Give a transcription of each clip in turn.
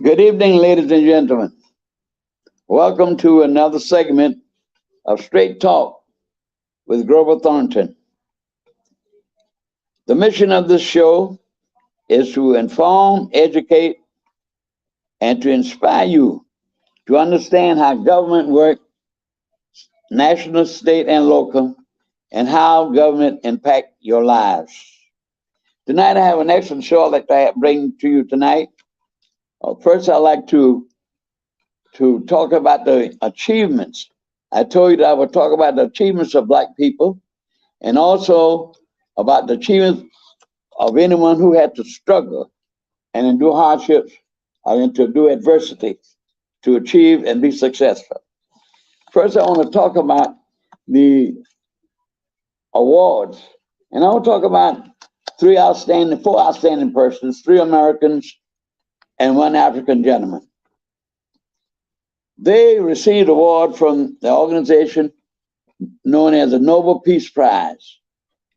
Good evening, ladies and gentlemen. Welcome to another segment of Straight Talk with Grover Thornton. The mission of this show is to inform, educate, and to inspire you to understand how government works, national, state, and local, and how government impact your lives. Tonight, I have an excellent show I'd like to bring to you tonight. First, I'd like to talk about the achievements. I told you that I would talk about the achievements of black people and also about the achievements of anyone who had to struggle and endure hardships or endure adversity to achieve and be successful. First, I want to talk about the awards. And I want to talk about four outstanding persons, three Americans and one African gentleman. They received an award from the organization known as the Nobel Peace Prize.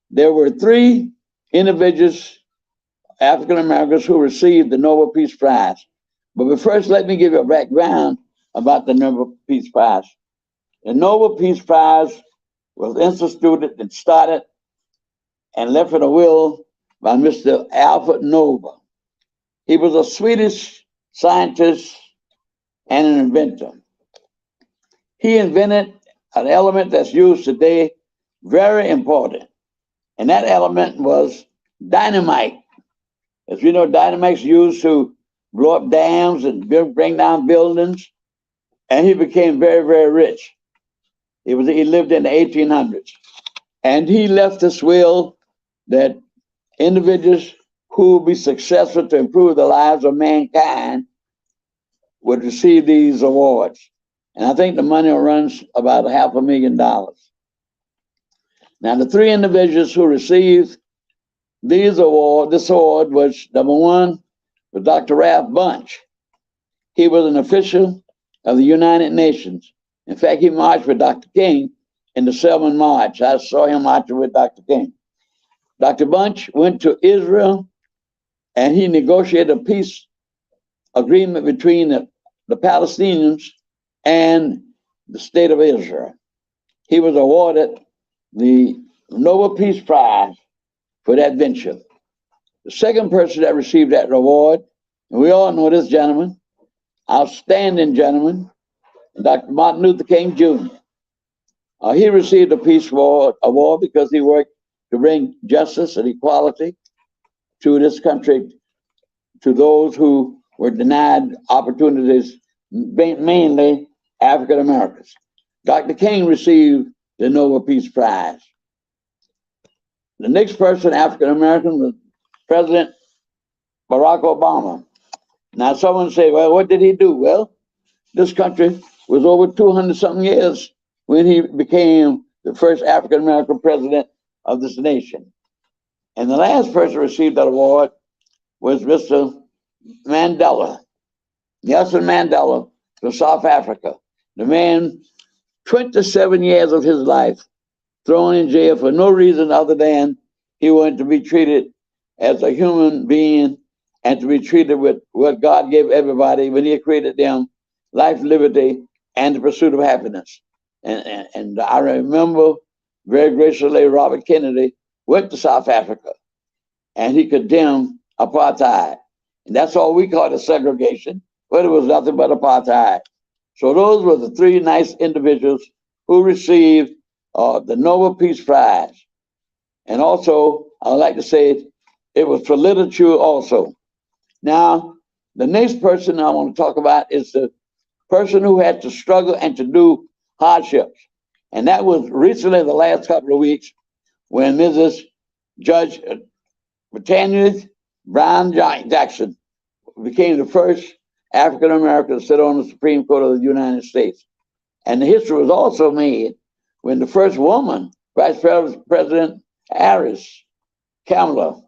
There were three individuals, African Americans, who received the Nobel Peace Prize. But first, let me give you a background about the Nobel Peace Prize. The Nobel Peace Prize was instituted and started and left in a will by Mr. Alfred Nobel. He was a Swedish scientist and an inventor. He invented an element that's used today, very important. And that element was dynamite. As you know, dynamite's used to blow up dams and bring down buildings. And he became very, very rich. He lived in the 1800s. And he left this will that individuals who would be successful to improve the lives of mankind would receive these awards. And I think the money runs about $500,000. Now, the three individuals who received this award was number one was Dr. Ralph Bunche. He was an official of the United Nations. In fact, he marched with Dr. King in the 7th March. I saw him marching with Dr. King. Dr. Bunche went to Israel and he negotiated a peace agreement between the Palestinians and the state of Israel. He was awarded the Nobel Peace Prize for that venture. The second person that received that award, and we all know this gentleman, outstanding gentleman, Dr. Martin Luther King Jr. He received a Peace Award because he worked to bring justice and equality to this country, to those who were denied opportunities, mainly African Americans. Dr. King received the Nobel Peace Prize. The next person, African American, was President Barack Obama. Now, someone say, well, what did he do? Well, this country was over 200-something years when he became the first African American president of this nation. And the last person who received that award was Mr. Mandela, Nelson Mandela from South Africa. The man, 27 years of his life, thrown in jail for no reason other than he wanted to be treated as a human being and to be treated with what God gave everybody when he created them, life, liberty, and the pursuit of happiness. And I remember very graciously Robert Kennedy went to South Africa and he condemned apartheid. And that's all we call it, segregation, but it was nothing but apartheid. So those were the three nice individuals who received the Nobel Peace Prize. And also, I'd like to say it was for literature also. Now, the next person I want to talk about is the person who had to struggle and to do hardships. And that was recently, the last couple of weeks, when Mrs. Judge Britannia Brown Jackson became the first African American to sit on the Supreme Court of the United States. And the history was also made when the first woman, Vice President Harris, Kamala,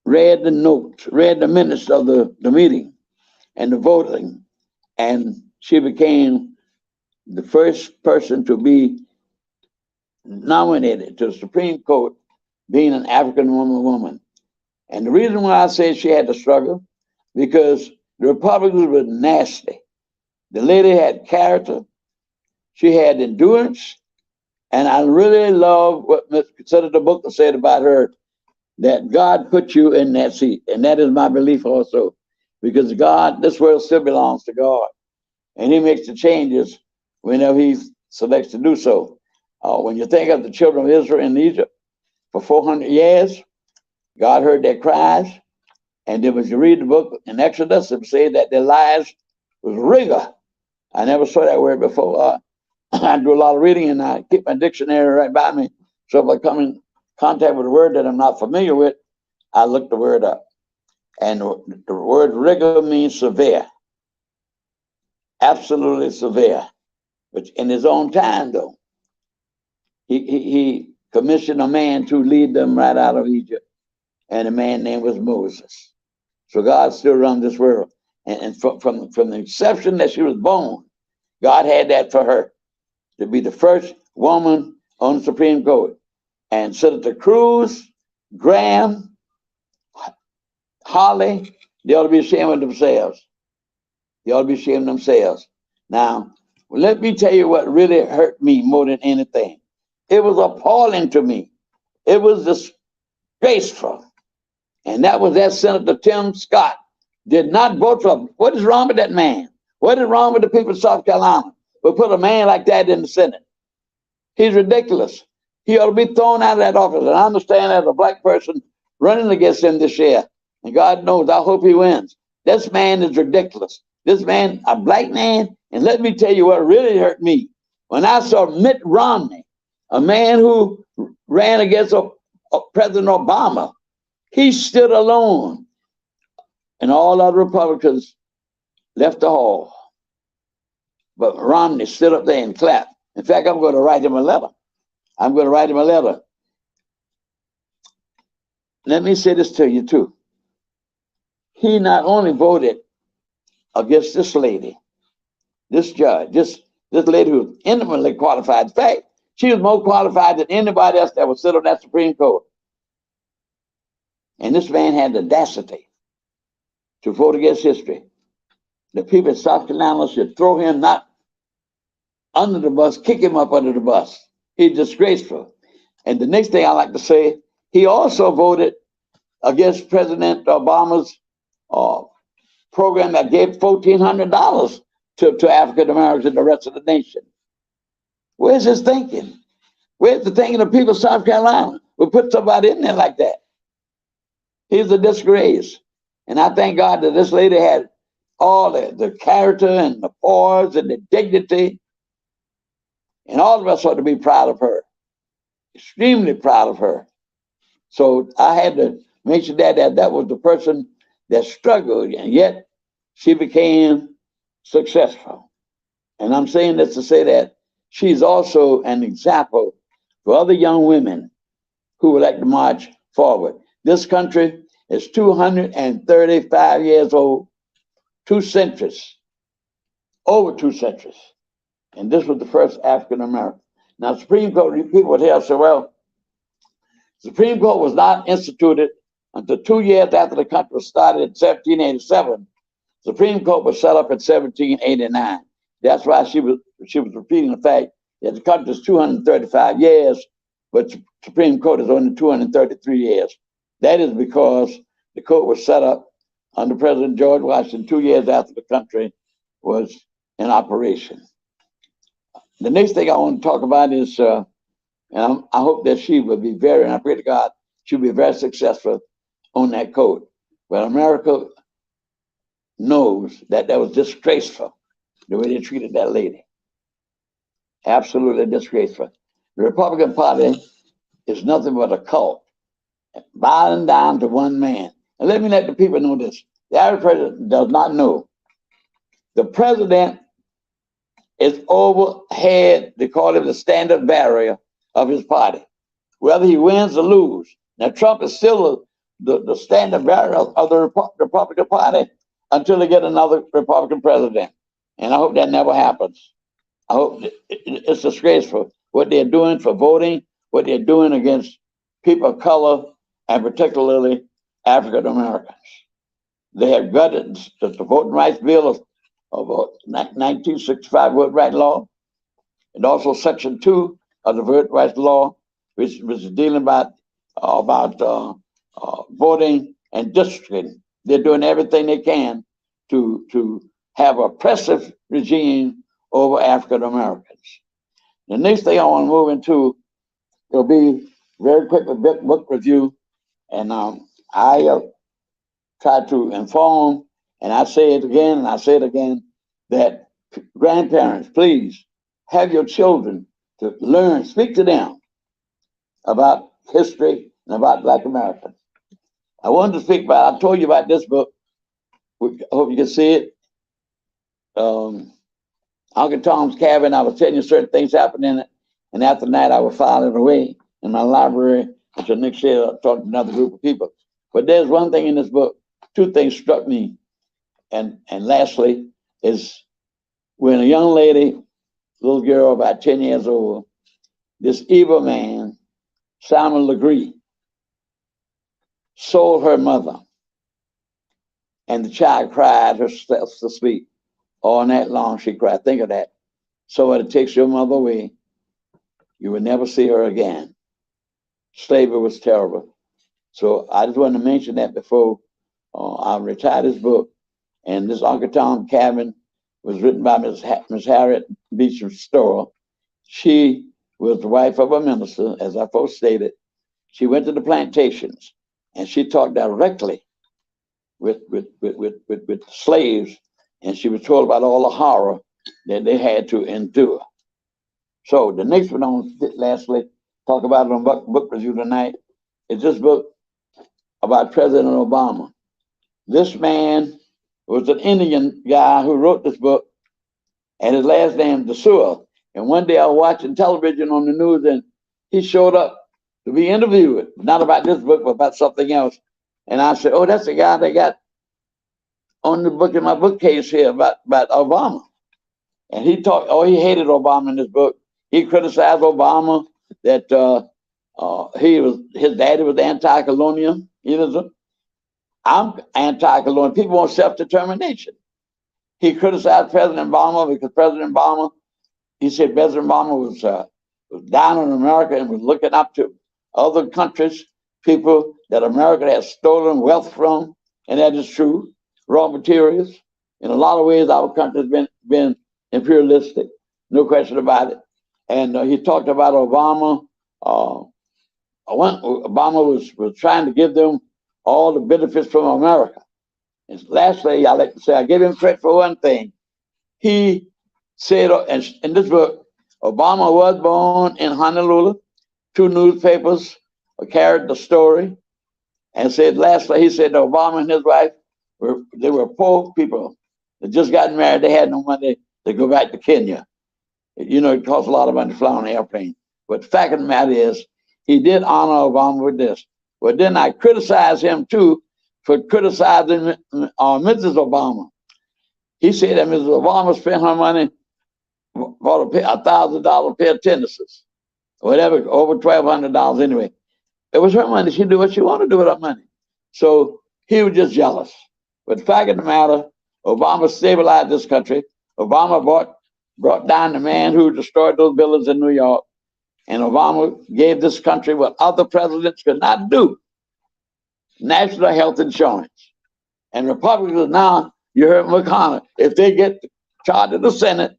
read the notes, read the minutes of the meeting and the voting, and she became the first person to be nominated to the Supreme Court, being an African woman. And the reason why I say she had to struggle, because the Republicans were nasty. The lady had character, she had endurance, and I really love what Senator Booker said about her, that God put you in that seat. And that is my belief also, because God, this world still belongs to God, and He makes the changes whenever He selects to do so. When you think of the children of Israel in Egypt for 400 years, God heard their cries. And then when you read the book in Exodus, it said that their lives was rigor. I never saw that word before. I do a lot of reading, and I keep my dictionary right by me. So if I come in contact with a word that I'm not familiar with, I look the word up. And the word rigor means severe. Absolutely severe. But in His own time, though, he commissioned a man to lead them right out of Egypt. And the man's name was Moses. So God still runs this world. And from the inception that she was born, God had that for her, to be the first woman on the Supreme Court. And Senator Cruz, Graham, Holly, they ought to be ashamed of themselves. They ought to be ashamed of themselves. Now, let me tell you what really hurt me more than anything. It was appalling to me. It was disgraceful. And that was that Senator Tim Scott did not vote for him. What is wrong with that man? What is wrong with the people of South Carolina? We put a man like that in the Senate. He's ridiculous. He ought to be thrown out of that office. And I understand as a black person running against him this year, and God knows, I hope he wins. This man is ridiculous. This man, a black man, and let me tell you what really hurt me. When I saw Mitt Romney, a man who ran against President Obama, he stood alone, and all other Republicans left the hall. But Romney stood up there and clapped. In fact, I'm going to write him a letter. I'm going to write him a letter. Let me say this to you, too. He not only voted against this lady, this judge, this lady who was intimately qualified. In fact, she was more qualified than anybody else that would sit on that Supreme Court. And this man had the audacity to vote against history. The people in South Carolina should throw him not under the bus, kick him up under the bus. He's disgraceful. And the next thing I like to say, he also voted against President Obama's program that gave $1,400 to African Americans and the rest of the nation. Where's his thinking? Where's the thinking of people of South Carolina? We put somebody in there like that. He's a disgrace. And I thank God that this lady had all the character and the poise and the dignity. And all of us ought to be proud of her. Extremely proud of her. So I had to mention that was the person that struggled, and yet she became successful. And I'm saying this to say that she's also an example for other young women who would like to march forward. This country is 235 years old, 2 centuries, over 2 centuries. And this was the first African American. Now, Supreme Court, people would hear say, well, Supreme Court was not instituted until 2 years after the country was started in 1787. Supreme Court was set up in 1789. That's why she was repeating the fact that the country is 235 years, but the Supreme Court is only 233 years. That is because the court was set up under President George Washington 2 years after the country was in operation. The next thing I want to talk about is, and I hope that she will be and I pray to God, she'll be very successful on that code. But America knows that was disgraceful, the way they treated that lady. Absolutely disgraceful. The Republican Party is nothing but a cult, bowing down to one man. And let me let the people know this. The average president does not know. The president is overhead, they call him the standard bearer of his party, whether he wins or loses. Now, Trump is still the standard bearer of the Republican Party until they get another Republican president. And I hope that never happens. I hope it's disgraceful what they're doing for voting, what they're doing against people of color, and particularly African Americans. They have gutted the Voting Rights Bill of 1965 Voting Rights Law, and also Section 2 of the Voting Rights Law, which was dealing about voting and districting. They're doing everything they can to have oppressive regime over African Americans. The next thing I want to move into will be very quick a book review, and I try to inform, and I say it again and I say it again, that grandparents, please have your children to learn, speak to them about history and about Black Americans. I wanted to speak about, I told you about this book. I hope you can see it. Uncle Tom's Cabin, I was telling you certain things happened in it, and after that I would file it away in my library until next year I'll talk to another group of people. But there's one thing in this book, two things struck me. And lastly is when a young lady, little girl about 10 years old, this evil man, Simon Legree, sold her mother. And the child cried herself to sleep. All night long she cried. Think of that. Somebody takes your mother away, you will never see her again. Slavery was terrible. So I just wanted to mention that before I retire this book. And this Uncle Tom Cabin was written by Miss Harriet Beecham Storer. She was the wife of a minister, as I first stated. She went to the plantations and she talked directly with slaves, and she was told about all the horror that they had to endure. So the next one I want to lastly talk about on book review tonight is this book about President Obama. This man was an Indian guy who wrote this book, and his last name is Desua. And one day I was watching television on the news, and he showed up to be interviewed, not about this book, but about something else. And I said, oh, that's the guy they got on the book in my bookcase here about Obama. And he talked, oh, he hated Obama in this book. He criticized Obama that his daddy was anti-colonialism. I'm anti-colonial. People want self-determination. He criticized President Obama because President Obama, he said President Obama was down on America and was looking up to other countries, people that America has stolen wealth from, and that is true. Raw materials. In a lot of ways, our country has been imperialistic, no question about it. And he talked about Obama. Obama was trying to give them all the benefits from America. And lastly, I like to say, I give him credit for one thing. He said in this book, Obama was born in Honolulu. 2 newspapers carried the story, and said lastly, he said Obama and his wife were poor people that just got married. They had no money to go back to Kenya. You know, it costs a lot of money to fly on an airplane. But the fact of the matter is, he did honor Obama with this. But then I criticize him too for criticizing Mrs. Obama. He said that Mrs. Obama spent her money, bought a $1,000 pair of tennises, whatever, over $1,200 anyway. It was her money. She did what she wanted to do with her money. So he was just jealous. But the fact of the matter, Obama stabilized this country. Obama brought down the man who destroyed those buildings in New York. And Obama gave this country what other presidents could not do: national health insurance. And Republicans now, you heard McConnell, if they get charged in the Senate,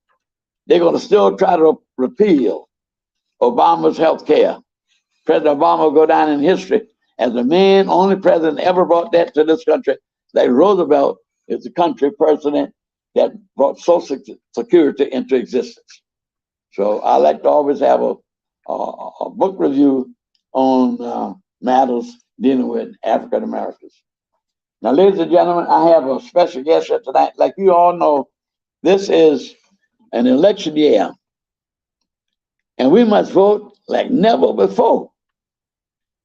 they're going to still try to repeal Obama's health care. President Obama will go down in history as the only president ever brought that to this country. Like Roosevelt is the country president that brought Social Security into existence. So I like to always have a book review on matters dealing with African Americans. Now, ladies and gentlemen, I have a special guest here tonight. Like you all know, this is an election year, and we must vote like never before.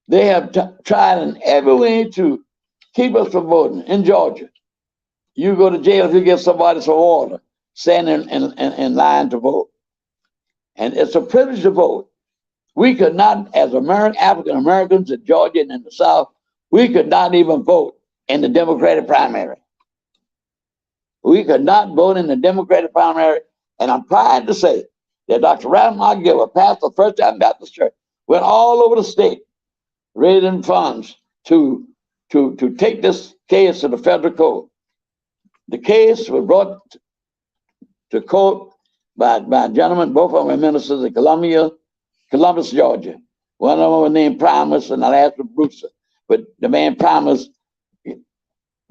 They have tried in every way to keep us from voting. In Georgia, you go to jail if you give somebody some water, standing in line to vote. And it's a privilege to vote. We could not, as African Americans in Georgia and in the South, we could not even vote in the Democratic primary. We could not vote in the Democratic primary, and I'm proud to say that Dr. Ralph McGill, pastor of First Time Baptist Church, went all over the state raising funds to take this case to the federal court. The case was brought to court by a gentleman, both of them were ministers in Columbus, Georgia. One of them was named Primus, and the last was Brewster. But the man Primus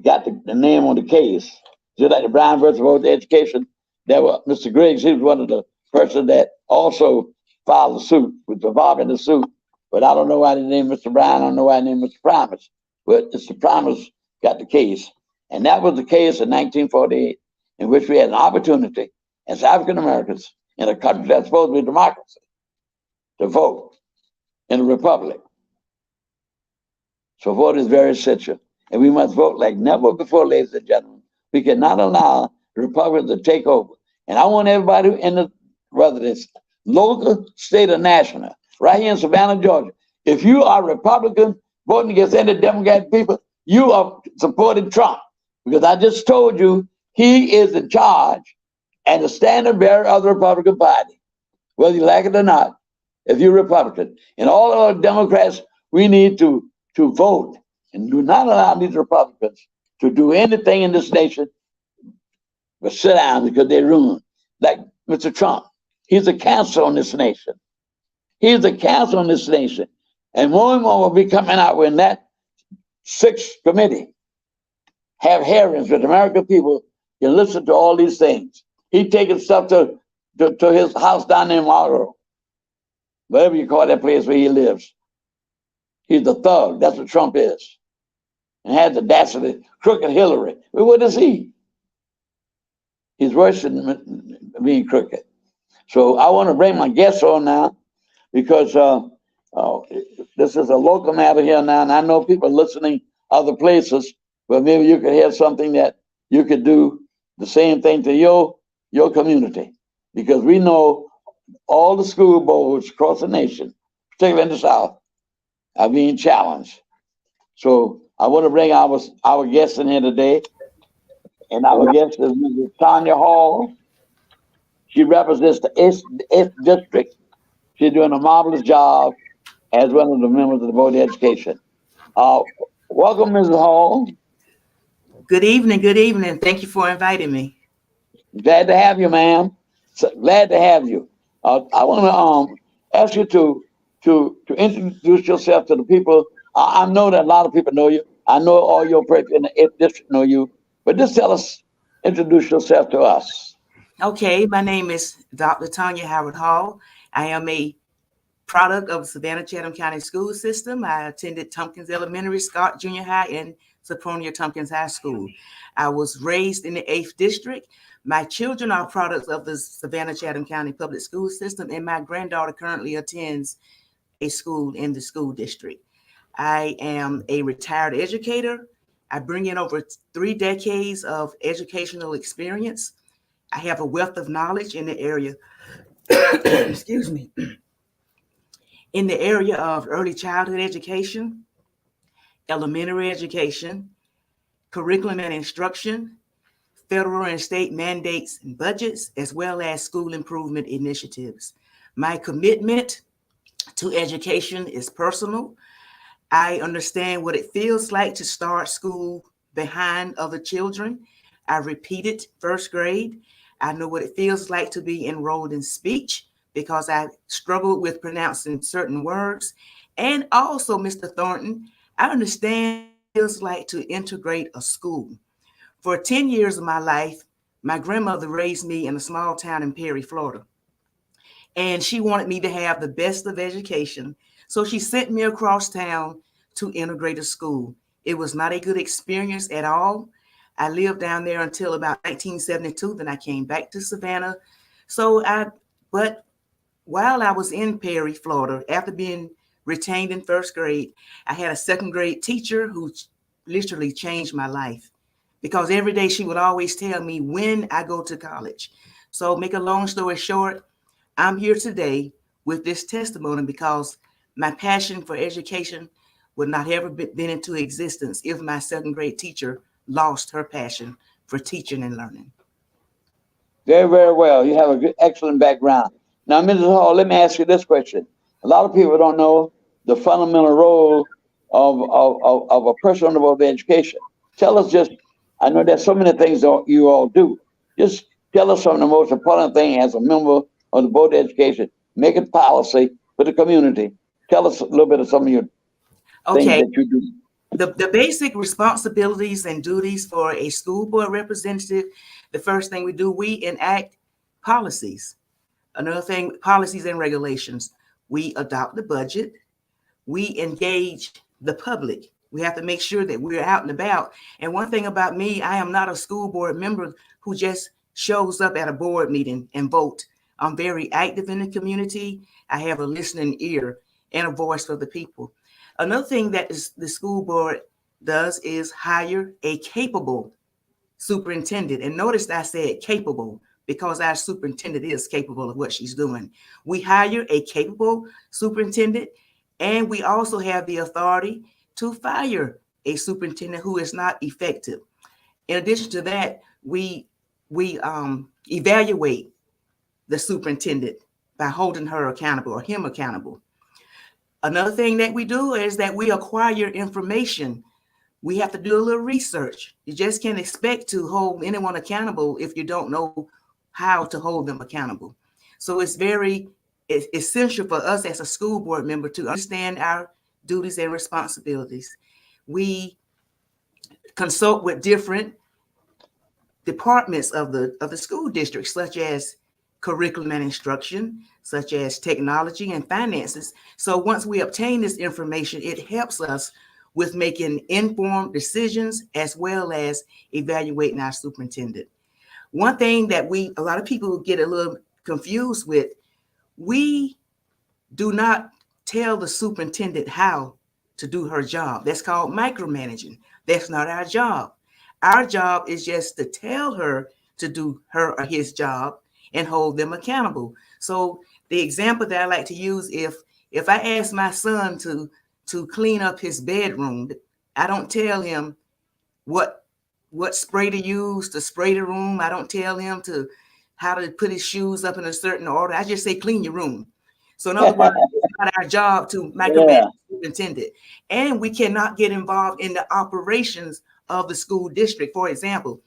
got the name on the case. Just like the Brown versus Vote Education, there was Mr. Griggs. He was one of the persons that also filed the suit, was involved in the suit. But I don't know why they named Mr. Brown. I don't know why they named Mr. Primus. But Mr. Primus got the case. And that was the case in 1948, in which we had an opportunity as African Americans in a country that's supposed to be a democracy to vote in a republic. So vote is very essential. And we must vote like never before, ladies and gentlemen. We cannot allow the Republicans to take over. And I want everybody in the, whether it's local, state, or national, right here in Savannah, Georgia, if you are Republican voting against any Democratic people, you are supporting Trump. Because I just told you, he is in charge and the standard bearer of the Republican Party, whether you like it or not, if you're Republican. And all of our Democrats, we need to vote and do not allow these Republicans to do anything in this nation but sit down because they ruin. Like Mr. Trump, he's a cancer on this nation. He's a cancer on this nation. And more will be coming out when that 6th committee have hearings with American people can listen to all these things. He's taking stuff to his house down there in Marlboro, whatever you call that place where he lives. He's a thug. That's what Trump is. And had the audacity, crooked Hillary. But what is he? He's worse than being crooked. So I want to bring my guests on now because this is a local matter here now, and I know people listening other places, but maybe you could have something that you could do the same thing to your community, because we know all the school boards across the nation, particularly in the South, are being challenged. So I want to bring our guests in here today, and our guest is Mrs. Tanya Hall. She represents the 8th District. She's doing a marvelous job as one of the members of the Board of Education. Welcome, Mrs. Hall. Good evening. Thank you for inviting me. Glad to have you, ma'am. So, glad to have you. I want to ask you to introduce yourself to the people. I know that a lot of people know you. I know all your people in the 8th District know you. But just introduce yourself to us. Okay, my name is Dr. Tanya Howard Hall. I am a product of the Savannah Chatham County School System. I attended Tompkins Elementary, Scott Junior High, and Sopronia Tompkins High School. I was raised in the 8th District. My children are products of the Savannah Chatham County Public School System, and my granddaughter currently attends a school in the school district. I am a retired educator. I bring in over 3 decades of educational experience. I have a wealth of knowledge in the area, excuse me, in the area of early childhood education, elementary education, curriculum and instruction, federal and state mandates and budgets, as well as school improvement initiatives. My commitment to education is personal. I understand what it feels like to start school behind other children. I repeated 1st grade. I know what it feels like to be enrolled in speech because I struggled with pronouncing certain words. And also, Mr. Thornton, I understand what it feels like to integrate a school. For 10 years of my life, my grandmother raised me in a small town in Perry, Florida. And she wanted me to have the best of education. So she sent me across town to integrate a school. It was not a good experience at all. I lived down there until about 1972. Then I came back to Savannah. But while I was in Perry, Florida, after being retained in 1st grade, I had a 2nd grade teacher who literally changed my life, because every day she would always tell me when I go to college. So make a long story short, I'm here today with this testimony because my passion for education would not have ever been into existence if my second grade teacher lost her passion for teaching and learning. Very, very well. You have a good, excellent background. Now, Mrs. Hall, let me ask you this question. A lot of people don't know the fundamental role of a person on the board of education. Tell us just, I know there's so many things that you all do. Just tell us some of the most important thing as a member of the board of education. Make it policy for the community. Tell us a little bit of some of your things that you do. The basic responsibilities and duties for a school board representative, the first thing we do, we enact policies. Another thing, policies and regulations. We adopt the budget. We engage the public. We have to make sure that we're out and about. And one thing about me, I am not a school board member who just shows up at a board meeting and vote. I'm very active in the community. I have a listening ear and a voice for the people. Another thing that the school board does is hire a capable superintendent. And notice I said capable because our superintendent is capable of what she's doing. We hire a capable superintendent, and we also have the authority to fire a superintendent who is not effective. In addition to that, we evaluate the superintendent by holding her accountable or him accountable. Another thing that we do is that we acquire information. We have to do a little research. You just can't expect to hold anyone accountable if you don't know how to hold them accountable. So it's very essential for us as a school board member to understand our duties and responsibilities. We consult with different departments of the school district, such as curriculum and instruction, such as technology and finances. So once we obtain this information, it helps us with making informed decisions as well as evaluating our superintendent. One thing that a lot of people get a little confused with, we do not tell the superintendent how to do her job. That's called micromanaging. That's not our job. Our job is just to tell her to do her or his job and hold them accountable. So the example that I like to use, if I ask my son to clean up his bedroom, I don't tell him what spray to use to spray the room. I don't tell him how to put his shoes up in a certain order. I just say, clean your room. So in other words, it's not our job to micromanage the superintendent. And we cannot get involved in the operations of the school district, for example.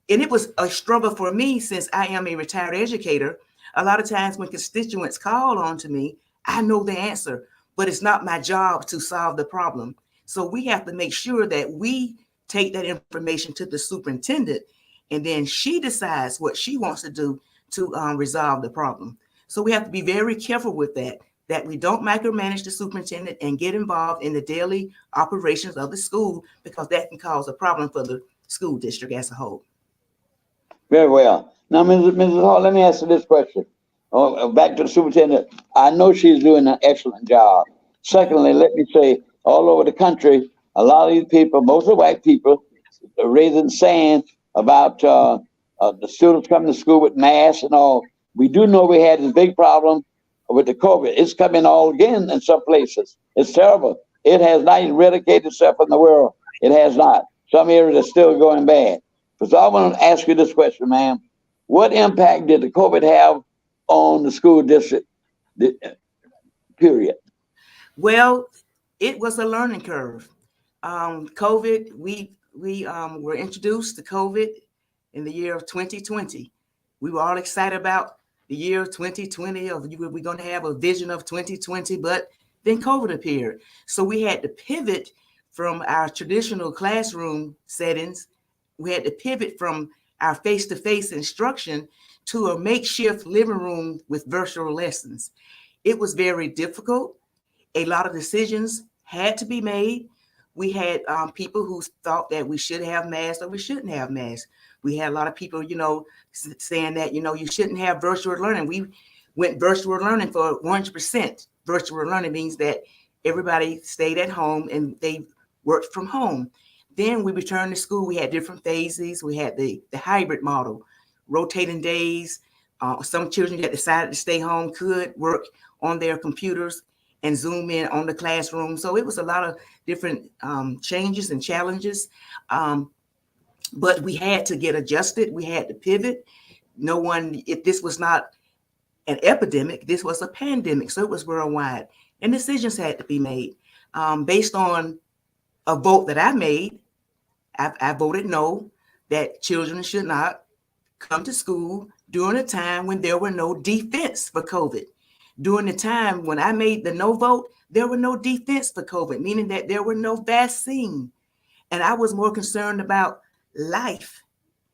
And it was a struggle for me since I am a retired educator. A lot of times when constituents call on to me, I know the answer, but it's not my job to solve the problem. So we have to make sure that we take that information to the superintendent, and then she decides what she wants to do to resolve the problem. So we have to be very careful with that we don't micromanage the superintendent and get involved in the daily operations of the school, because that can cause a problem for the school district as a whole. Very well. Now, Mrs. Hall, let me ask you this question. Back to the superintendent. I know she's doing an excellent job. Secondly, let me say, all over the country, a lot of these people, mostly white people, are raising sand about the students coming to school with masks and all. We do know we had this big problem with the COVID. It's coming all again in some places. It's terrible. It has not eradicated itself in the world. It has not. Some areas are still going bad. So I want to ask you this question, ma'am. What impact did the COVID have on the school district, period? Well, it was a learning curve. COVID, we were introduced to COVID in the year of 2020. We were all excited about the year of 2020, we're going to have a vision of 2020, but then COVID appeared. So we had to pivot from our traditional classroom settings. We had to pivot from our face-to-face instruction to a makeshift living room with virtual lessons. It was very difficult. A lot of decisions had to be made. We had people who thought that we should have masks or we shouldn't have masks. We had a lot of people, saying that, you shouldn't have virtual learning. We went virtual learning for 100%. Virtual learning means that everybody stayed at home and they worked from home. Then we returned to school. We had different phases. We had the hybrid model, rotating days. Some children that decided to stay home could work on their computers. and Zoom in on the classroom. So it was a lot of different changes and challenges. But we had to get adjusted. We had to pivot. No one, if this was not an epidemic, this was a pandemic. So it was worldwide. And decisions had to be made based on a vote that I made. I voted no, that children should not come to school during a time when there were no defense for COVID. During the time when I made the no vote, there were no defense for COVID, meaning that there were no vaccine. And I was more concerned about life.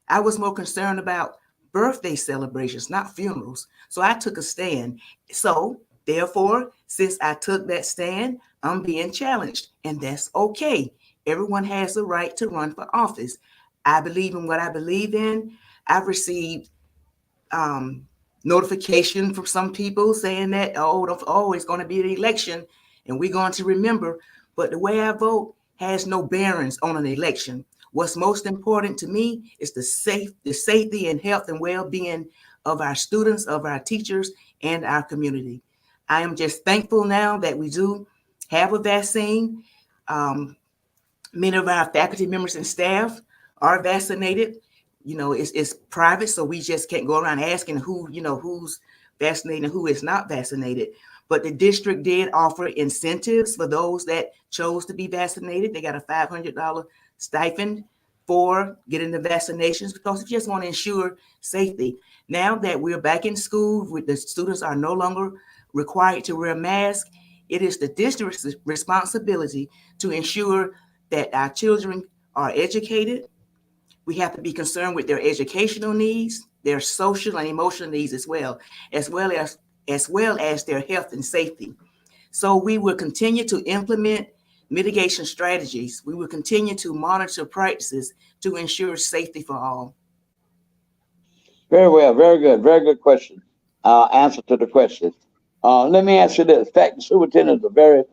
I was more concerned about birthday celebrations, not funerals. So I took a stand. So therefore, since I took that stand, I'm being challenged, and that's okay. Everyone has the right to run for office. I believe in what I believe in. I've received notification from some people saying that, it's going to be an election and we're going to remember. But the way I vote has no bearings on an election. What's most important to me is the safety and health and well-being of our students, of our teachers, and our community. I am just thankful now that we do have a vaccine. Many of our faculty members and staff are vaccinated. It's private, so we just can't go around asking who's vaccinated and who is not vaccinated. But the district did offer incentives for those that chose to be vaccinated. They got a $500 stipend for getting the vaccinations because we just want to ensure safety. Now that we're back in school, the students are no longer required to wear a mask. It is the district's responsibility to ensure that our children are educated. We have to be concerned with their educational needs, their social and emotional needs as well as their health and safety. So we will continue to implement mitigation strategies. We will continue to monitor practices to ensure safety for all. Very well, very good question. Answer to the question. Let me ask you this. In fact, the superintendent is a very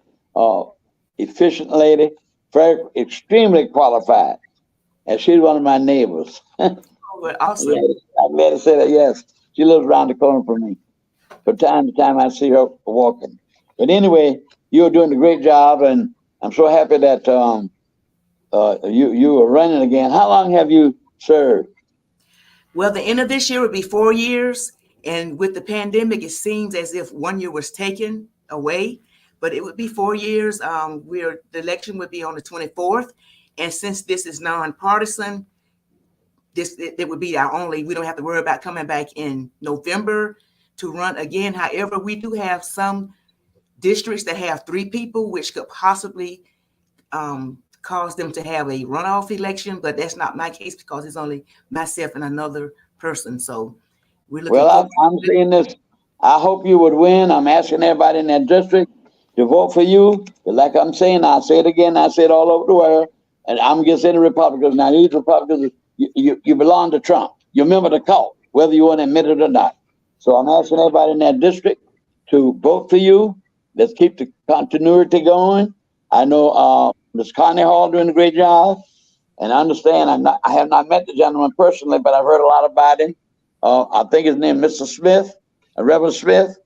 efficient lady, very extremely qualified, and she's one of my neighbors. Awesome. I'm glad to say that. Yes, she lives around the corner from me. From time to time, I see her walking. But anyway, you're doing a great job, and I'm so happy that you are running again. How long have you served? Well, the end of this year would be 4 years. And with the pandemic, it seems as if 1 year was taken away, but it would be 4 years. The election would be on the 24th. And since this is nonpartisan, it would be we don't have to worry about coming back in November to run again. However, we do have some districts that have 3 people, which could possibly cause them to have a runoff election, but that's not my case because it's only myself and another person. So we're looking I'm saying this. I hope you would win. I'm asking everybody in that district to vote for you. Like I'm saying, I'll say it again. I say it all over the world. And I'm against any Republicans. Now, these Republicans, you belong to Trump. You're a member of the cult, whether you want to admit it or not. So I'm asking everybody in that district to vote for you. Let's keep the continuity going. I know Ms. Connie Hall doing a great job. And I understand, I have not met the gentleman personally, but I've heard a lot about him. I think his name is Mr. Smith, Reverend Smith,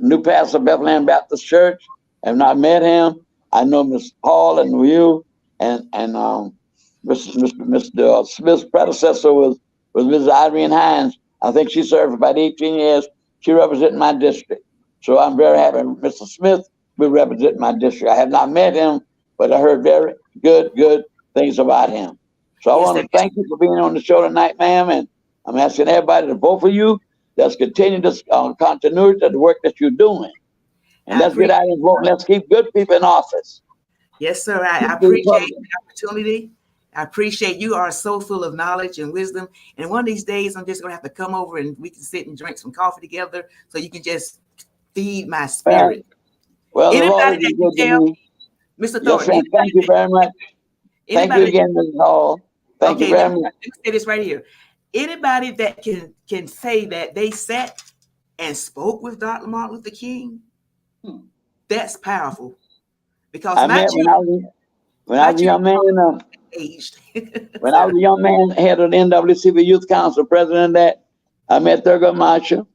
new pastor of Bethlehem Baptist Church. I've not met him. I know Ms. Hall and you and Mr. Smith's predecessor was Mrs. Irene Hines. I think she served for about 18 years. She represented my district. So I'm very happy Mr. Smith will represent my district. I have not met him, but I heard very good things about him. So I want to thank you for being on the show tonight, ma'am, and I'm asking everybody to vote for you. Let's continue this continuity of the work that you're doing. And let's get out and vote. Let's keep good people in office. Yes, sir. I appreciate the opportunity. I appreciate you are so full of knowledge and wisdom. And one of these days, I'm just going to have to come over and we can sit and drink some coffee together so you can just feed my spirit. Well, anybody that you tell, Mr. Thornton. Yes, thank you very much. Thank you again, Ms. Hall. Thank you very much. Let me say this right here. Anybody that can say that they sat and spoke with Dr. Martin Luther King, that's powerful. Because when I was a young man, aged. When I was a young man, head of the NAACP Youth Council, president of that, I met Thurgood Marshall.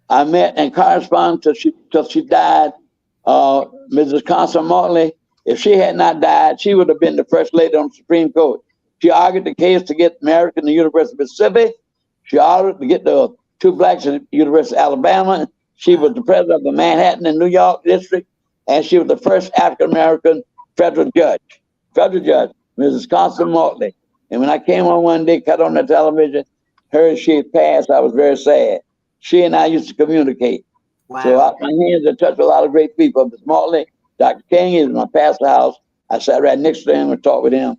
I met and corresponded till she died Mrs. Constance Motley, if she had not died, she would have been the first lady on the Supreme Court. She argued the case to get married in the University of Mississippi. She argued to get the two blacks at the University of Alabama. She was the president of the Manhattan and New York district, and she was the first African American federal judge, Mrs. Constance Motley. And when I came on one day, cut on the television, heard she had passed, I was very sad. She and I used to communicate. Wow. So my hands have touched a lot of great people. Miss Motley, Dr. King is my pastor house. I sat right next to him and talked with him.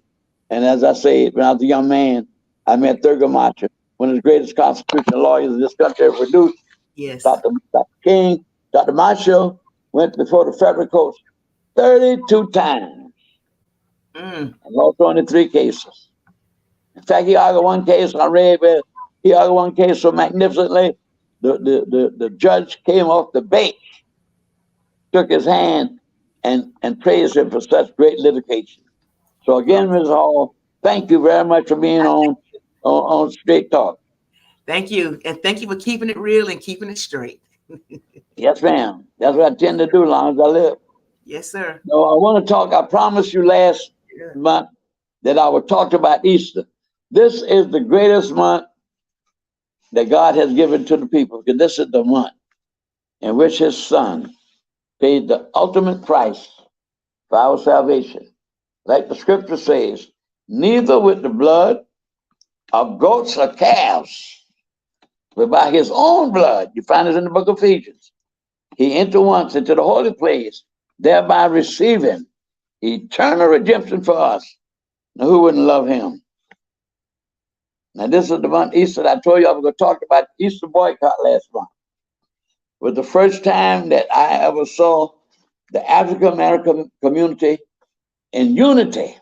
And as I said, when I was a young man, I met Thurgood Marshall, one of the greatest constitutional lawyers this country ever produced. Yes. Dr. King, Dr. Marshall went before the federal courts 32 times and lost only 3 cases. In fact, he argued one case, I read where he argued one case so magnificently, the judge came off the bench, took his hand, and praised him for such great litigation. So again, Ms. Hall, thank you very much for being on Straight Talk. Thank you. And thank you for keeping it real and keeping it straight. Yes, ma'am. That's what I tend to do as long as I live. Yes, sir. So I want to talk, I promised you last month that I would talk about Easter. This is the greatest month that God has given to the people, because this is the month in which his son paid the ultimate price for our salvation. Like the scripture says, neither with the blood of goats or calves, but by his own blood, you find it in the book of Ephesians, he entered once into the holy place, thereby receiving eternal redemption for us. Now, who wouldn't love him? Now, this is the month Easter that I told you I was going to talk about Easter boycott last month. It was the first time that I ever saw the African American community in unity.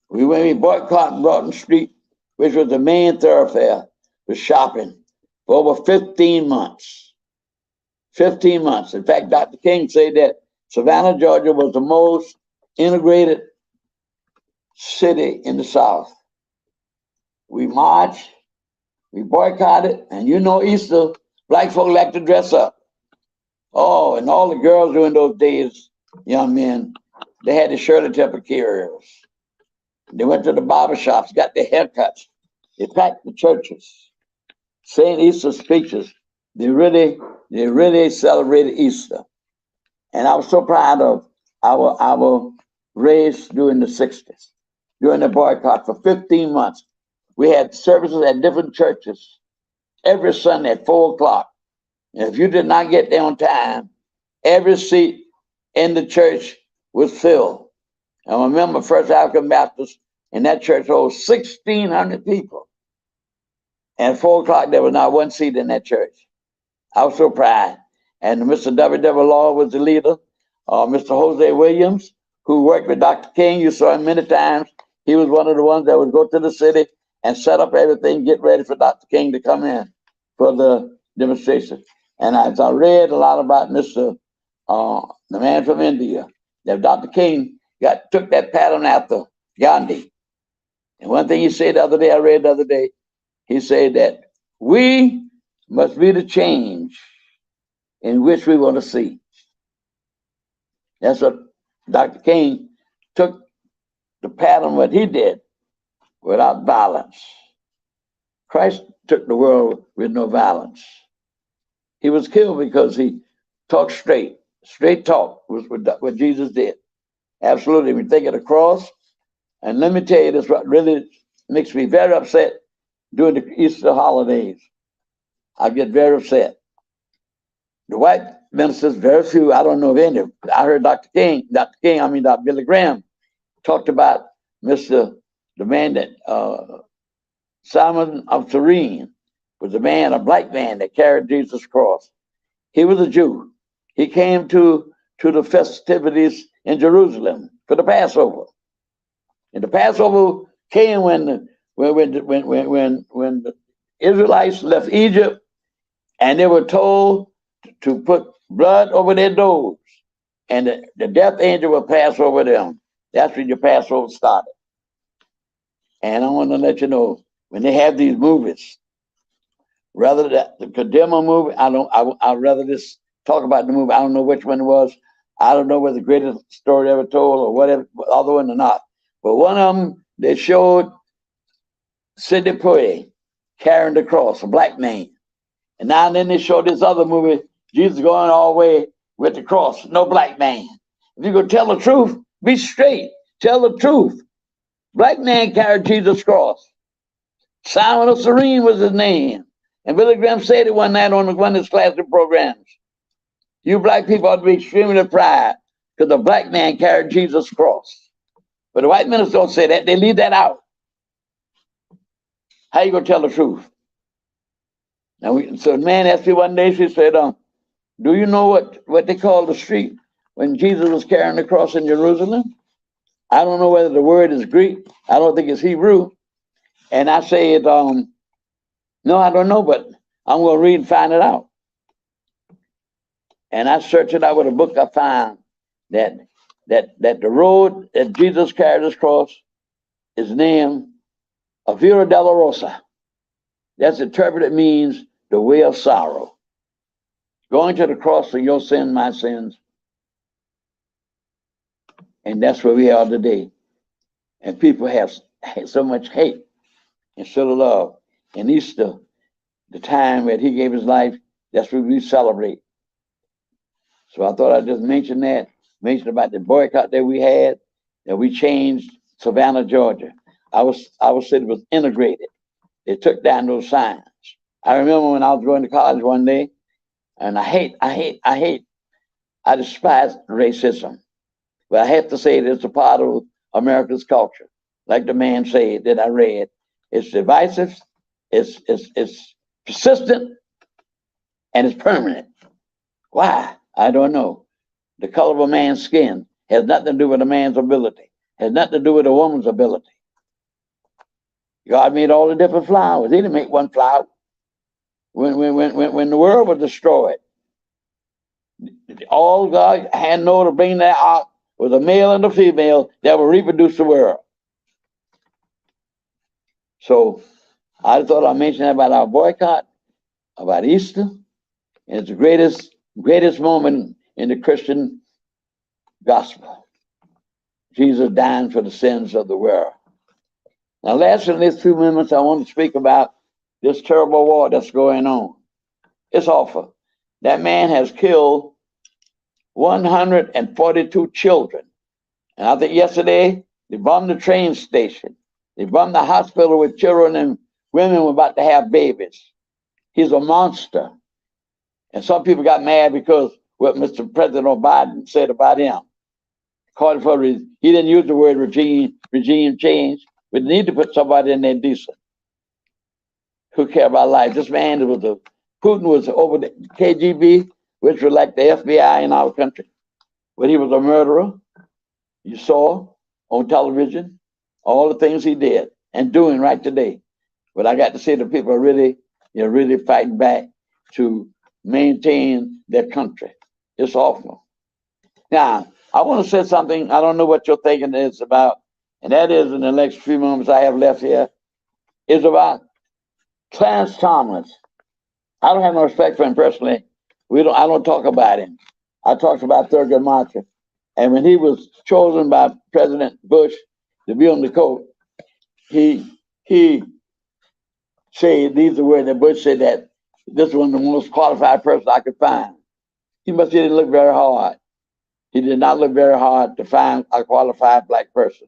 We boycotted Broughton Street, which was the main thoroughfare for shopping, for over 15 months. 15 months. In fact, Dr. King said that Savannah, Georgia was the most integrated city in the South. We marched, we boycotted, and you know Easter, black folk like to dress up. Oh, and all the girls during those days, young men, they had the Shirley Temple carriers. They went to the barber shops, got their haircuts. They packed the churches, saying Easter speeches. They really celebrated Easter. And I was so proud of our race during the 60s, during the boycott for 15 months. We had services at different churches every Sunday at 4 o'clock. And if you did not get there on time, every seat in the church was filled. And I remember First African Baptist in that church holds 1,600 people. And at 4 o'clock, there was not one seat in that church. I was so proud. And Mr. W. Law was the leader. Mr. Jose Williams, who worked with Dr. King, you saw him many times. He was one of the ones that would go to the city and set up everything, get ready for Dr. King to come in for the demonstration. And as I read a lot about Mr. The man from India, that Dr. King took that pattern after Gandhi. And one thing he said the other day, I read the other day, he said that we must be the change in which we want to see. That's what Dr. King took the pattern, what he did, without violence. Christ took the world with no violence. He was killed because he talked straight. Straight talk was what Jesus did. Absolutely. We think of the cross. And let me tell you this, what really makes me very upset during the Easter holidays. I get very upset. The white ministers, very few, I don't know of any. I heard Dr. Billy Graham talked about the man that, Simon of Cyrene was a black man that carried Jesus' cross. He was a Jew. He came to the festivities in Jerusalem for the Passover. And the Passover came when the Israelites left Egypt, and they were told to put blood over their doors, and the death angel will pass over them. That's when your Passover started. And I want to let you know, when they have these movies, rather than the condemn a movie, I'd rather just talk about the movie. I don't know which one it was. I don't know whether the greatest story ever told or whatever, other one or not. But one of them, they showed Sidney Poitier carrying the cross, a black man. And now and then they showed this other movie, Jesus going all the way with the cross, no black man. If you're going to tell the truth, be straight. Tell the truth. Black man carried Jesus' cross. Simon of Cyrene was his name. And Billy Graham said it one night on one of his classic programs. You black people ought to be extremely proud because the black man carried Jesus' cross. But the white ministers don't say that. They leave that out. How you going to tell the truth? Now, so a man asked me one day, she said, do you know what they call the street when Jesus was carrying the cross in Jerusalem? I don't know whether the word is Greek. I don't think it's Hebrew. And I said, no, I don't know, but I'm going to read and find it out. And I searched it out with a book. I found that the road that Jesus carried his cross is named Via Dolorosa. That's interpreted means the way of sorrow. Going to the cross for your sin, my sins. And that's where we are today. And people have so much hate instead of love. And Easter, the time that he gave his life, that's what we celebrate. So I thought I'd just mention about the boycott that we had, that we changed Savannah, Georgia. Our city was integrated. They took down those signs. I remember when I was going to college one day, and I despise racism. But I have to say that it's a part of America's culture. Like the man said that I read, it's divisive, it's persistent, and it's permanent. Why? I don't know. The color of a man's skin has nothing to do with a man's ability, has nothing to do with a woman's ability. God made all the different flowers. He didn't make one flower. When the world was destroyed, all God had known to bring that out was a male and a female that will reproduce the world. So I thought I'd mention that about our boycott, about Easter. And it's the greatest moment in the Christian gospel. Jesus dying for the sins of the world. Now, last in these few minutes, I want to speak about this terrible war that's going on. It's awful. That man has killed 142 children. And I think yesterday, they bombed the train station. They bombed the hospital with children and women were about to have babies. He's a monster. And some people got mad because what Mr. President Biden said about him. He didn't use the word regime change, but they need to put somebody in there decent who care about life. This man Putin was over the KGB, which was like the FBI in our country, but he was a murderer. You saw on television all the things he did and doing right today. But I got to say the people are really fighting back to maintain their country. It's awful. Now, I want to say something. I don't know what you're thinking it's about, and that is in the next few moments I have left here, is about Clarence Thomas. I don't have no respect for him personally. I don't talk about him. I talked about Thurgood Marshall. And when he was chosen by President Bush to be on the court, he said, these are where the Bush said that this is one of the most qualified persons I could find. He didn't look very hard. He did not look very hard to find a qualified black person.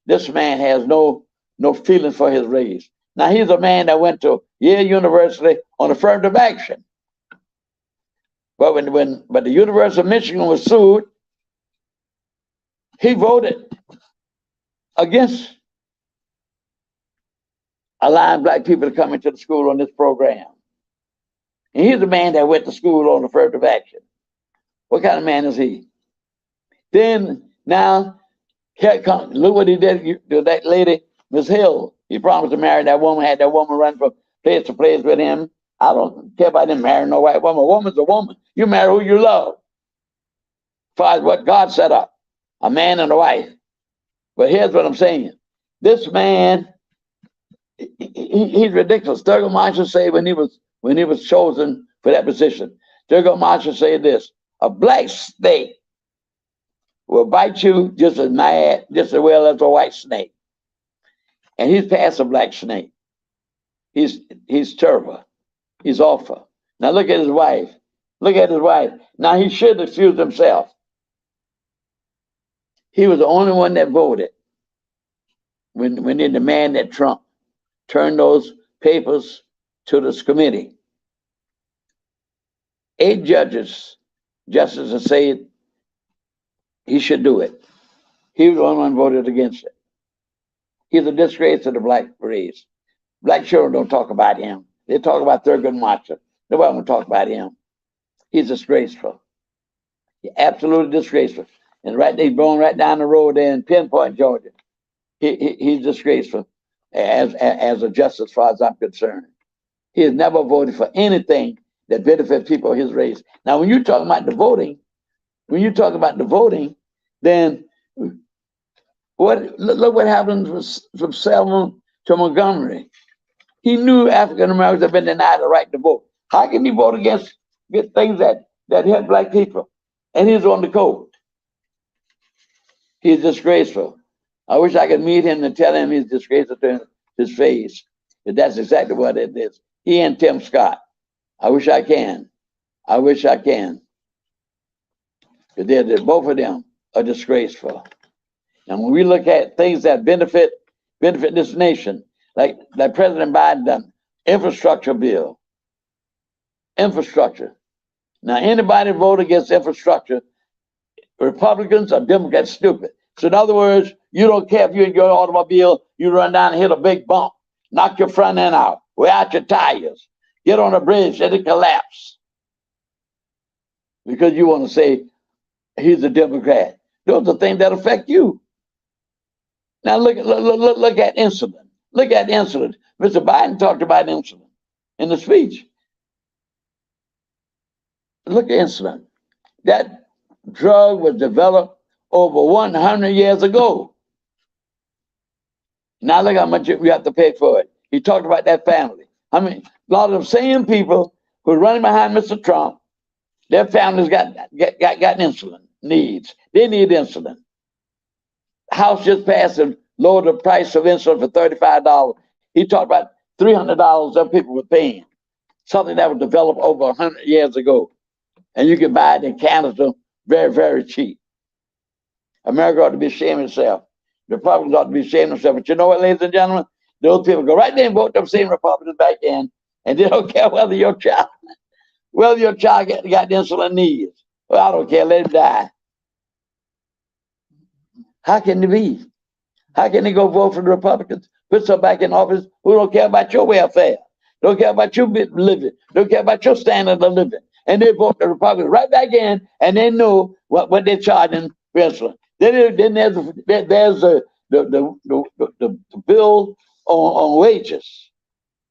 This man has no feeling for his race. Now, he's a man that went to Yale University on affirmative action. But when the University of Michigan was sued, he voted against allowing black people to come into the school on this program. And he's a man that went to school on affirmative action. What kind of man is he? Then now, look what he did to that lady, Miss Hill. He promised to marry that woman, had that woman run from place to place with him. I don't care about him marrying no white woman. A woman's a woman. You marry who you love. As far as what God set up, a man and a wife. But here's what I'm saying. This man, he's ridiculous. Thurgood Marshall said when he was chosen for that position, Thurgood Marshall said this: a black snake will bite you just as mad, just as well as a white snake. And he's past a black snake. He's terrible. He's awful. Now look at his wife. Look at his wife. Now he should excuse himself. He was the only one that voted when they demanded that Trump turn those papers to this committee. 8 justices said he should do it. He was the only one who voted against it. He's a disgrace to the black race. Black children don't talk about him. They talk about Thurgood Marshall. Nobody will talk about him. He's disgraceful. He's absolutely disgraceful. And right there, he's born right down the road there in Pinpoint, Georgia. He's disgraceful as a justice, as far as I'm concerned. He has never voted for anything that benefits people of his race. Now, when you talk about the voting, then look what happened from Selma to Montgomery. He knew African Americans have been denied the right to vote. How can he vote against things that help black people? And he's on the code. He's disgraceful. I wish I could meet him and tell him he's disgraceful to his face. But that's exactly what it is. He and Tim Scott. I wish I can. Because both of them are disgraceful. And when we look at things that benefit this nation, like President Biden done, infrastructure bill. Infrastructure. Now, anybody vote against infrastructure, Republicans or Democrats, stupid. So in other words, you don't care if you're in your automobile, you run down and hit a big bump, knock your front end out, wear out your tires, get on a bridge and it collapse. Because you want to say he's a Democrat. Those are things that affect you. Now look at insulin. Look at insulin. Mr. Biden talked about insulin in the speech. Look at insulin. That drug was developed over 100 years ago. Now look how much we have to pay for it. He talked about that family. I mean, a lot of the same people who are running behind Mr. Trump, their families got insulin needs. They need insulin. House just passed and lowered the price of insulin for $35. He talked about $300 that people were paying. Something that was developed over 100 years ago. And you can buy it in Canada very, very cheap. America ought to be ashamed of itself. The Republicans ought to be ashamed of themselves. But you know what, ladies and gentlemen? Those people go right there and vote them same Republicans back in, and they don't care whether your child got insulin needs. Well, I don't care, let him die. How can it be? How can they go vote for the Republicans? Put some back in office who don't care about your welfare, don't care about your living, don't care about your standard of living. And they vote the Republicans right back in, and they know what they're charging for insulin. Then there's the bill on wages.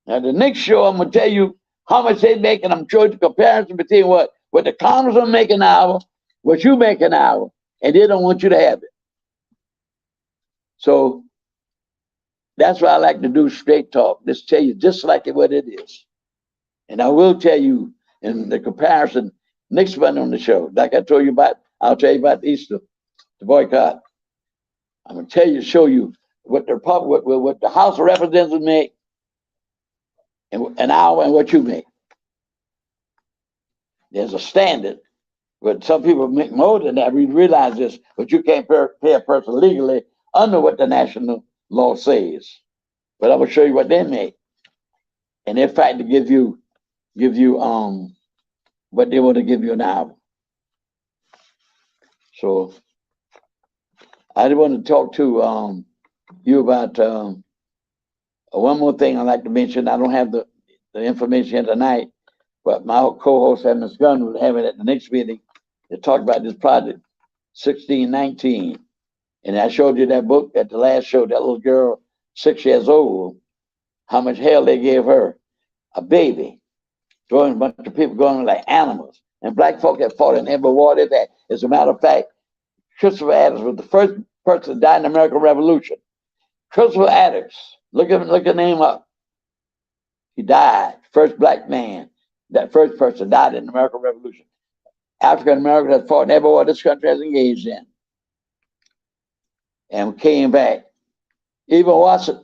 Now the next show I'm gonna tell you how much they make, and I'm showing the comparison between what the congressman make an hour, what you make an hour, and they don't want you to have it. So that's why I like to do straight talk. Just tell you just like it what it is. And I will tell you in the comparison next Monday on the show, like I told you about, I'll tell you about Easter, the boycott. I'm gonna tell you, show you what the House of Representatives make in an hour and what you make. There's a standard, but some people make more than that. We realize this, but you can't pay a person legally under what the national law says. But I will show you what they make, and they're fighting to give you what they want to give you an hour. So I want to talk to you about one more thing I'd like to mention. I don't have the information tonight, but my co-host, Ms. Gunn, will have it at the next meeting to talk about this project, 1619. And I showed you that book at the last show, that little girl, 6 years old, how much hell they gave her. A baby, throwing a bunch of people going like animals. And black folk have fought in every war they've had. As a matter of fact, Christopher Adams was the first person to die in the American Revolution. Christopher Adams, look his name up. He died, first black man. that first person died in the American Revolution. African Americans have fought in every war this country has engaged in, and came back. Even Watson,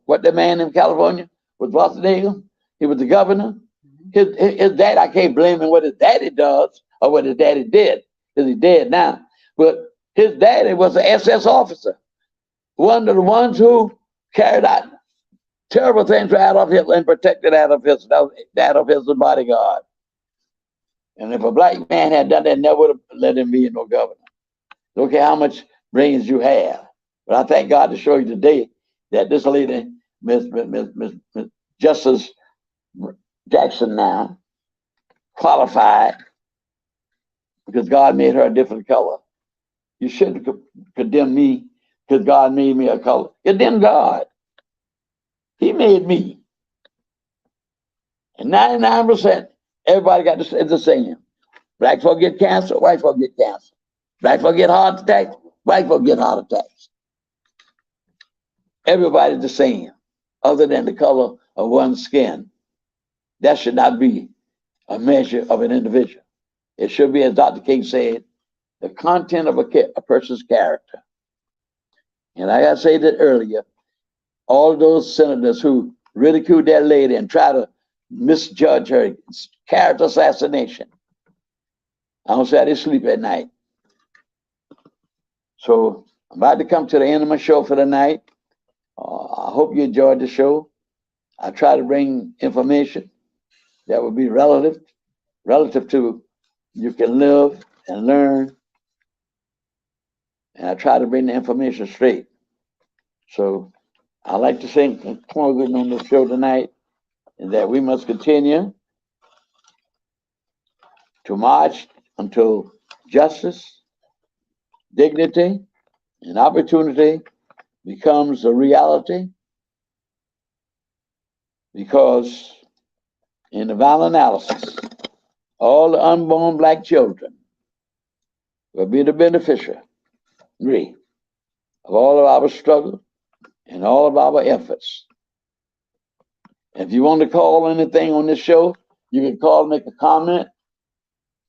what the man in California was Watson. He was the governor. His dad, I can't blame him what his daddy does or what his daddy did, because he's dead now. But his daddy was an SS officer, one of the ones who carried out terrible things for Adolf Hitler and protected Adolf Hitler's bodyguard. And if a black man had done that, never would have let him be no governor. Look at how much brains you have. But I thank God to show you today that this lady, Miss Justice Jackson, now qualified because God made her a different color. You shouldn't condemn me because God made me a color. Condemn God. He made me. And 99%, everybody got the same. Black folk get cancer, white folk get cancer. Black folk get heart attacks, white folk get heart attacks. Everybody's the same, other than the color of one's skin. That should not be a measure of an individual. It should be, as Dr. King said, the content of a person's character. And like I said that earlier, all those senators who ridiculed that lady and try to misjudge her character assassination, I don't say they sleep at night. So I'm about to come to the end of my show for the night. I hope you enjoyed the show. I try to bring information that will be relative to you can live and learn. And I try to bring the information straight. So I like to say, concluding on the show tonight, is that we must continue to march until justice, dignity, and opportunity becomes a reality. Because in the final analysis, all the unborn black children will be the beneficiary of all of our struggle and all of our efforts. If you want to call anything on this show, you can call and make a comment.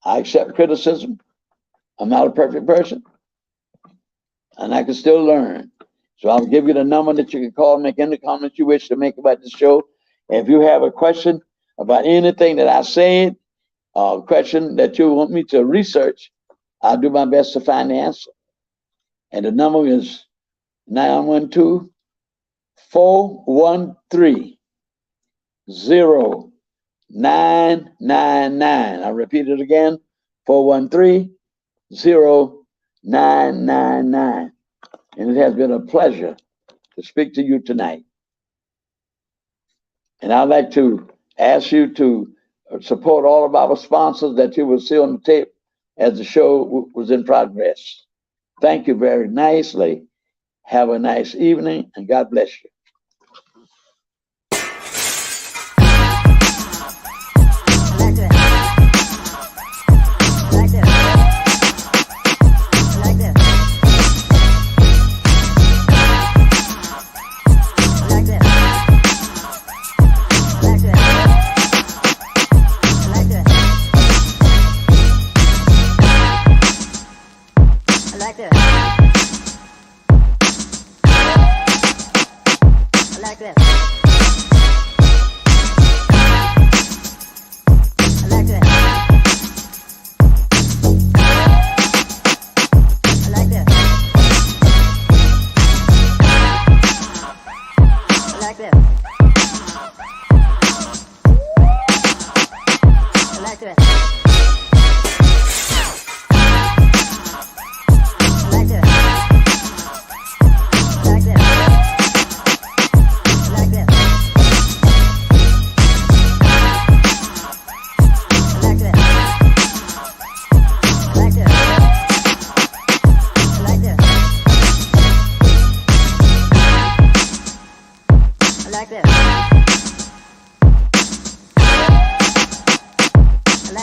I accept criticism. I'm not a perfect person, and I can still learn. So I'll give you the number that you can call and make any comments you wish to make about the show. If you have a question about anything that I said, or a question that you want me to research, I'll do my best to find the answer. And the number is 912-413-0999. I'll repeat it again, 413-0999. And it has been a pleasure to speak to you tonight. And I'd like to ask you to support all of our sponsors that you will see on the tape as the show was in progress. Thank you very nicely. Have a nice evening, and God bless you.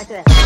like this.